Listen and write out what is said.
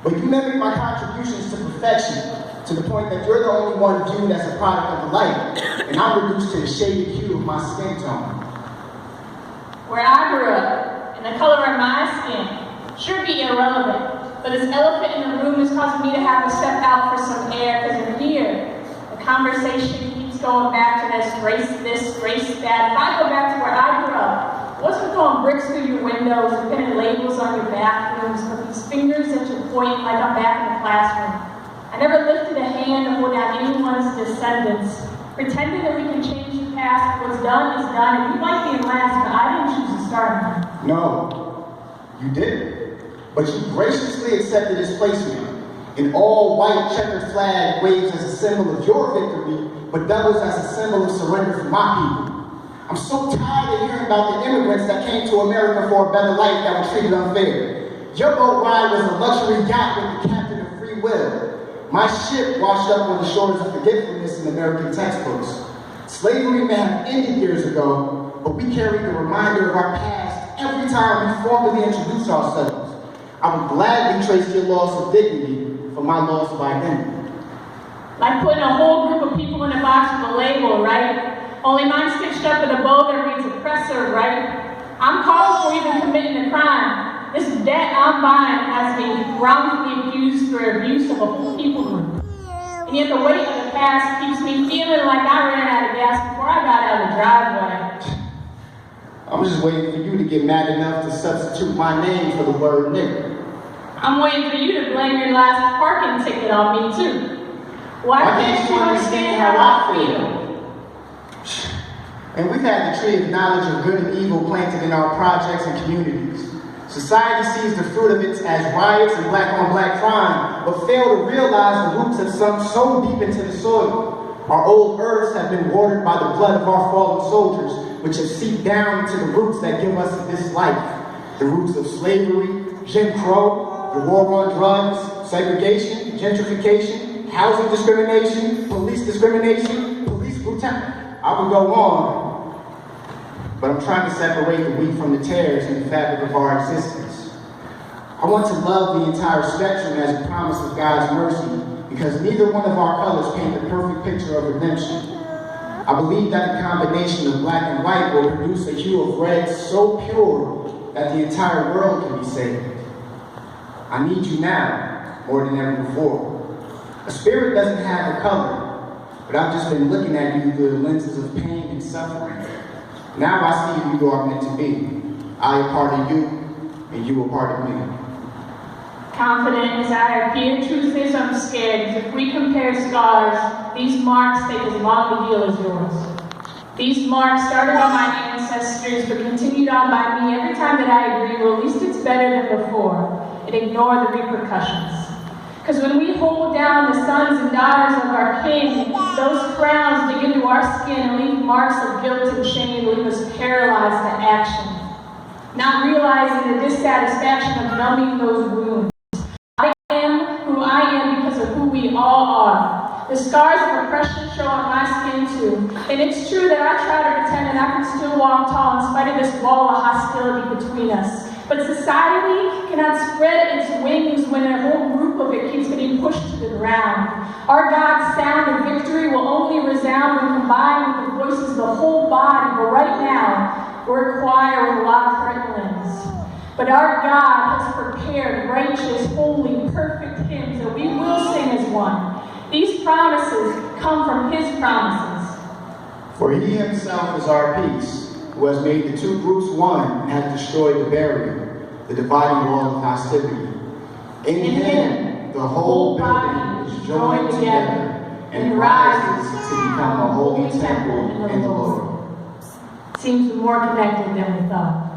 But you mimic my contributions to perfection, to the point that you're the only one viewed as a product of the light, and I'm reduced to the shaded hue of my skin tone. Where I grew up, and the color of my skin should be irrelevant, but this elephant in the room is causing me to have to step out for some air, because in here, the conversation keeps going back to this, race that. If I go back to where I grew up, what's with throwing bricks through your windows and pinning labels on your bathrooms with these fingers that you point like I'm back in the classroom? I never lifted a hand to hold down anyone's descendants, pretending that we can change the past. What's done is done, and you might be last, but I didn't choose to start. No, you didn't. But you graciously accepted his placement. An all-white checkered flag waves as a symbol of your victory, but doubles as a symbol of surrender for my people. I'm so tired of hearing about the immigrants that came to America for a better life that were treated unfair. Your boat ride was a luxury yacht with the captain of free will. My ship washed up on the shores of forgetfulness in American textbooks. Slavery may have ended years ago, but we carry the reminder of our past every time we formally introduce ourselves. I would gladly trace your loss of dignity for my loss of identity. Like putting a whole group of people in a box with a label, right? Only mine's stitched up with a bow that reads oppressor, right? I'm called for even committing a crime. This debt I'm buying has me wrongfully accused for abuse of a whole people group. And yet the weight of the past keeps me feeling like I ran out of gas before I got out of the driveway. I'm just waiting for you to get mad enough to substitute my name for the word nigger. I'm waiting for you to blame your last parking ticket on me too. Why can't you understand how I feel? And we've had the tree of knowledge of good and evil planted in our projects and communities. Society sees the fruit of it as riots and black-on-black crime, but fail to realize the roots have sunk so deep into the soil. Our old earths have been watered by the blood of our fallen soldiers, which have seeped down into the roots that give us this life. The roots of slavery, Jim Crow, the war on drugs, segregation, gentrification, housing discrimination, police brutality. I would go on, but I'm trying to separate the wheat from the tares in the fabric of our existence. I want to love the entire spectrum as a promise of God's mercy, because neither one of our colors paint the perfect picture of redemption. I believe that the combination of black and white will produce a hue of red so pure that the entire world can be saved. I need you now more than ever before. A spirit doesn't have a color, but I've just been looking at you through the lenses of pain and suffering. Now I see who you are meant to be. I am part of you, and you are part of me. Confident as I appear, truth is I'm scared, because if we compare scars, these marks take as long to heal as yours. These marks started on my ancestors, but continued on by me. Every time that I agree, well, at least it's better than before, and ignore the repercussions. Because when we hold down the sons and daughters of our King, those crowns dig into our skin and leave marks of guilt and shame, leave us paralyzed to action, not realizing the dissatisfaction of numbing those wounds. I am who I am because of who we all are. The scars of oppression show on my skin too, and it's true that I try to pretend that I can still walk tall in spite of this wall of hostility between us. But society cannot spread its wings when a whole group of it keeps getting pushed to the ground. Our God's sound of victory will only resound when combined with the voices of the whole body. But right now, we're a choir with locked curtains. But our God has prepared righteous, holy, perfect hymns that we will sing as one. These promises come from his promises. For he himself is our peace, who has made the two groups one and has destroyed the barrier, the dividing wall of hostility. In him, the whole building is joined together and rises to become a holy temple in the Lord. Seems more connected than we thought.